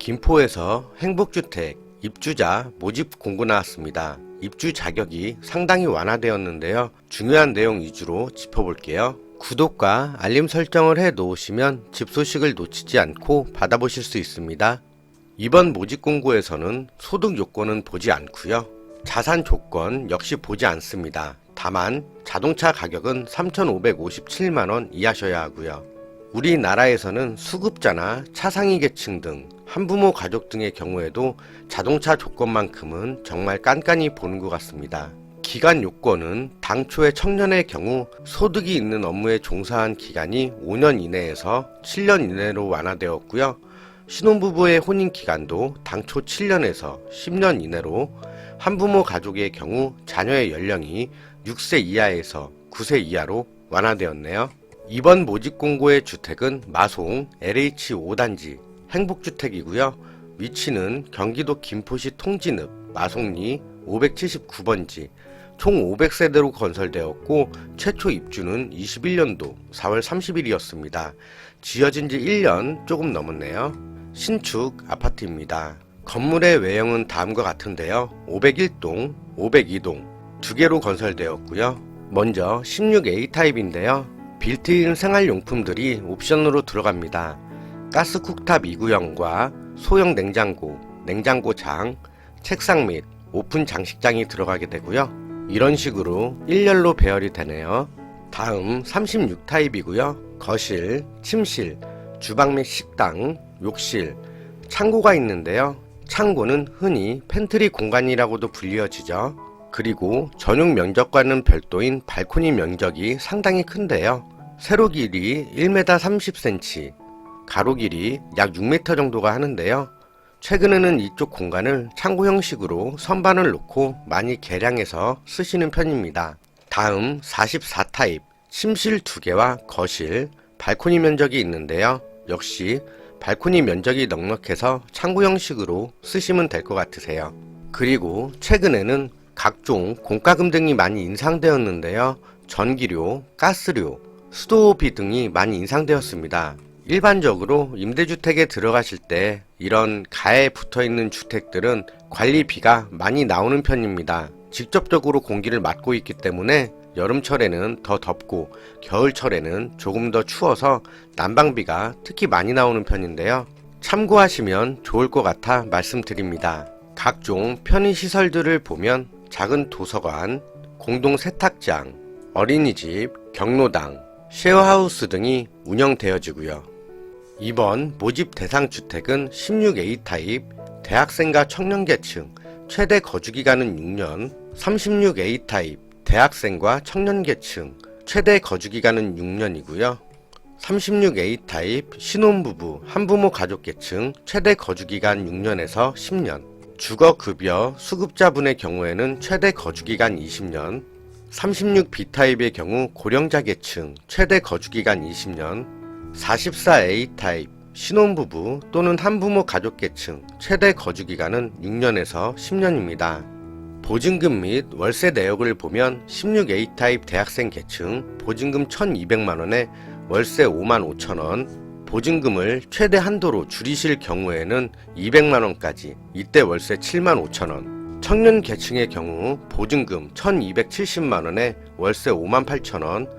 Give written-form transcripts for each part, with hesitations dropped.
김포에서 행복주택 입주자 모집 공고 나왔습니다. 입주 자격이 상당히 완화되었는데요. 중요한 내용 위주로 짚어볼게요. 구독과 알림 설정을 해 놓으시면 집 소식을 놓치지 않고 받아보실 수 있습니다. 이번 모집 공고에서는 소득 요건은 보지 않고요. 자산 조건 역시 보지 않습니다. 다만 자동차 가격은 3,557만원 이하셔야 하고요. 우리나라에서는 수급자나 차상위 계층 등 한부모 가족 등의 경우에도 자동차 조건만큼은 정말 깐깐히 보는 것 같습니다. 기간 요건은 당초의 청년의 경우 소득이 있는 업무에 종사한 기간이 5년 이내에서 7년 이내로 완화되었고요. 신혼부부의 혼인기간도 당초 7년에서 10년 이내로 한부모 가족의 경우 자녀의 연령이 6세 이하에서 9세 이하로 완화되었네요. 이번 모집 공고의 주택은 마송 LH 5단지 행복주택이고요. 위치는 경기도 김포시 통진읍 마송리 579번지 총 500세대로 건설되었고 최초 입주는 21년도 4월 30일이었습니다. 지어진 지 1년 조금 넘었네요. 신축 아파트입니다. 건물의 외형은 다음과 같은데요. 501동, 502동 두 개로 건설되었고요. 먼저 16A 타입인데요. 빌트인 생활용품들이 옵션으로 들어갑니다. 가스 쿡탑 2구형과 소형 냉장고, 냉장고장, 책상 및 오픈 장식장이 들어가게 되고요. 이런 식으로 1열로 배열이 되네요. 다음 36 타입이고요. 거실, 침실, 주방 및 식당, 욕실, 창고가 있는데요. 창고는 흔히 팬트리 공간이라고도 불리어지죠. 그리고 전용 면적과는 별도인 발코니 면적이 상당히 큰데요. 세로 길이 1m 30cm, 가로 길이 약 6m 정도가 하는데요. 최근에는 이쪽 공간을 창고 형식으로 선반을 놓고 많이 개량해서 쓰시는 편입니다. 다음 44 타입, 침실 2개와 거실, 발코니 면적이 있는데요. 역시 발코니 면적이 넉넉해서 창고 형식으로 쓰시면 될 것 같으세요. 그리고 최근에는 각종 공과금 등이 많이 인상되었는데요. 전기료, 가스료, 수도비 등이 많이 인상되었습니다. 일반적으로 임대주택에 들어가실 때 이런 가에 붙어있는 주택들은 관리비가 많이 나오는 편입니다. 직접적으로 공기를 맡고 있기 때문에 여름철에는 더 덥고 겨울철에는 조금 더 추워서 난방비가 특히 많이 나오는 편인데요. 참고하시면 좋을 것 같아 말씀드립니다. 각종 편의시설들을 보면 작은 도서관, 공동 세탁장, 어린이집, 경로당, 쉐어하우스 등이 운영되어지고요. 이번 모집 대상 주택은 16A 타입, 대학생과 청년계층, 최대 거주기간은 6년, 36A 타입, 대학생과 청년계층, 최대 거주기간은 6년이고요. 36A 타입, 신혼부부, 한부모 가족계층, 최대 거주기간 6년에서 10년, 주거급여 수급자분의 경우에는 최대 거주기간 20년, 36B 타입의 경우 고령자 계층, 최대 거주기간 20년, 44A 타입, 신혼부부 또는 한부모 가족계층, 최대 거주기간은 6년에서 10년입니다. 보증금 및 월세 내역을 보면 16A 타입 대학생 계층, 보증금 1,200만원에 월세 55,000원, 보증금을 최대 한도로 줄이실 경우에는 200만원까지, 이때 월세 75,000원, 청년 계층의 경우 보증금 1,270만원에 월세 58,000원,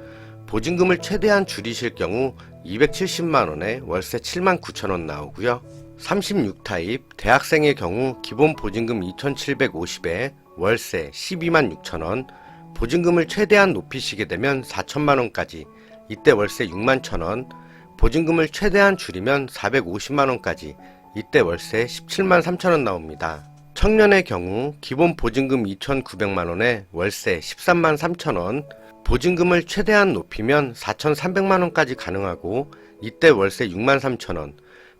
보증금을 최대한 줄이실 경우 270만원에 월세 79,000원 나오고요. 36 타입 대학생의 경우 기본 보증금 2,750에 월세 126,000원, 보증금을 최대한 높이시게 되면 4천만원까지, 이때 월세 61,000원, 보증금을 최대한 줄이면 450만원까지, 이때 월세 173,000원 나옵니다. 청년의 경우 기본 보증금 2,900만원에 월세 133,000원, 보증금을 최대한 높이면 4,300만원까지 가능하고 이때 월세 63,000원,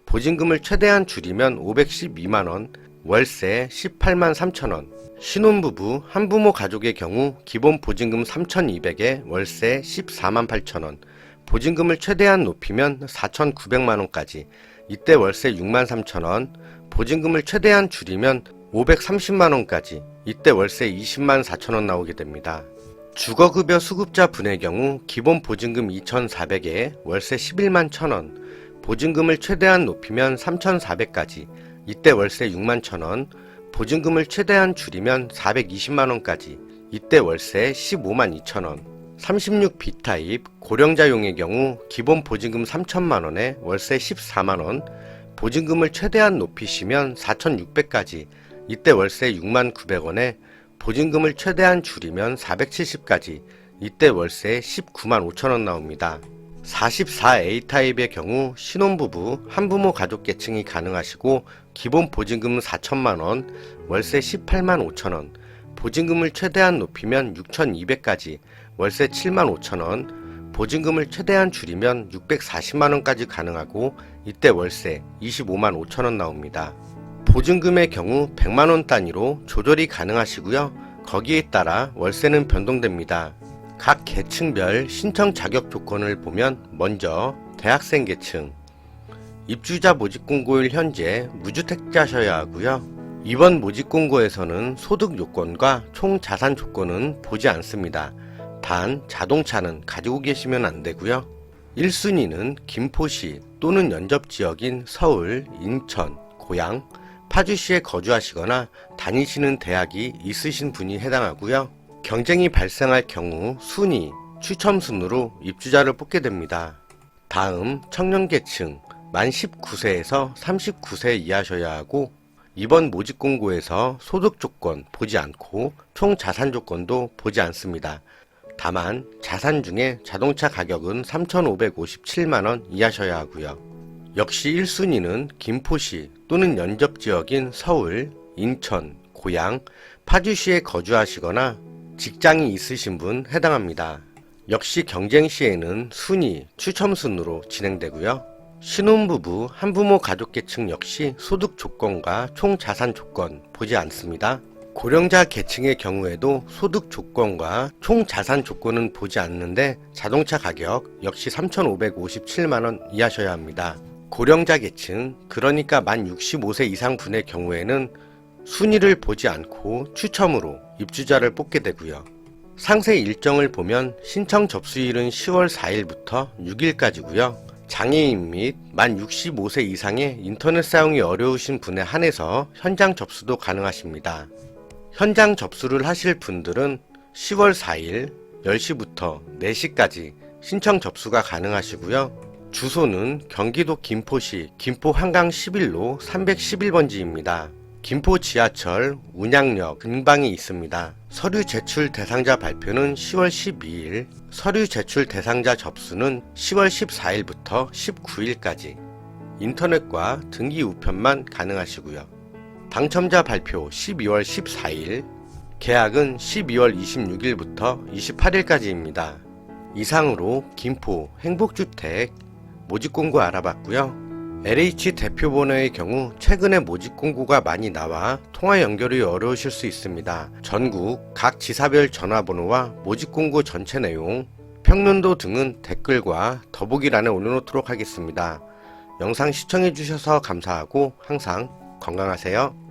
보증금을 최대한 줄이면 512만원, 월세 183,000원, 신혼부부, 한부모 가족의 경우 기본 보증금 3,200에 월세 148,000원, 보증금을 최대한 높이면 4,900만원까지, 이때 월세 63,000원, 보증금을 최대한 줄이면 530만원까지, 이때 월세 204,000원 나오게 됩니다. 주거급여 수급자 분의 경우 기본 보증금 2,400에 월세 11만 1,000원, 보증금을 최대한 높이면 3,400까지, 이때 월세 61,000원, 보증금을 최대한 줄이면 420만원까지, 이때 월세 152,000원. 36B 타입 고령자용의 경우 기본 보증금 3천만원에 월세 14만원, 보증금을 최대한 높이시면 4,600까지, 이때 월세 69,000원에 보증금을 최대한 줄이면 470까지, 이때 월세 195,500원 나옵니다. 44A 타입의 경우 신혼부부, 한부모 가족 계층이 가능하시고 기본 보증금 4천만원, 월세 185,000원, 보증금을 최대한 높이면 6,200까지, 월세 75,000원, 보증금을 최대한 줄이면 640만원까지 가능하고 이때 월세 255,500원 나옵니다. 보증금의 경우 100만원 단위로 조절이 가능하시고요. 거기에 따라 월세는 변동됩니다. 각 계층별 신청 자격 조건을 보면 먼저 대학생 계층, 입주자 모집 공고일 현재 무주택자셔야 하고요. 이번 모집 공고에서는 소득 요건과 총 자산 조건은 보지 않습니다. 단 자동차는 가지고 계시면 안 되고요. 1순위는 김포시 또는 연접지역인 서울, 인천, 고양, 파주시에 거주하시거나 다니시는 대학이 있으신 분이 해당하고요. 경쟁이 발생할 경우 순위, 추첨순으로 입주자를 뽑게 됩니다. 다음 청년계층, 만 19세에서 39세 이하셔야 하고 이번 모집 공고에서 소득 조건 보지 않고 총 자산 조건도 보지 않습니다. 다만 자산 중에 자동차 가격은 3,557만원 이하셔야 하고요. 역시 1순위는 김포시 또는 연접지역인 서울, 인천, 고양, 파주시에 거주하시거나 직장이 있으신 분 해당합니다. 역시 경쟁 시에는 순위, 추첨순으로 진행되고요. 신혼부부, 한부모 가족계층 역시 소득 조건과 총 자산 조건 보지 않습니다. 고령자 계층의 경우에도 소득 조건과 총 자산 조건은 보지 않는데 자동차 가격 역시 3,557만원 이하셔야 합니다. 고령자 계층, 그러니까 만 65세 이상 분의 경우에는 순위를 보지 않고 추첨으로 입주자를 뽑게 되고요. 상세 일정을 보면 신청 접수일은 10월 4일부터 6일까지고요. 장애인 및 만 65세 이상의 인터넷 사용이 어려우신 분에 한해서 현장 접수도 가능하십니다. 현장 접수를 하실 분들은 10월 4일 10시부터 4시까지 신청 접수가 가능하시고요. 주소는 경기도 김포시 김포 한강 11로 311번지입니다. 김포 지하철 운양역 근방에 있습니다. 서류 제출 대상자 발표는 10월 12일, 서류 제출 대상자 접수는 10월 14일부터 19일까지, 인터넷과 등기 우편만 가능하시고요. 당첨자 발표 12월 14일, 계약은 12월 26일부터 28일까지입니다. 이상으로 김포 행복주택 모집공고 알아봤고요. LH 대표번호의 경우 최근에 모집 공고가 많이 나와 통화 연결이 어려우실 수 있습니다. 전국 각 지사별 전화번호와 모집 공고 전체 내용, 평면도 등은 댓글과 더보기란에 올려놓도록 하겠습니다. 영상 시청해주셔서 감사하고 항상 건강하세요.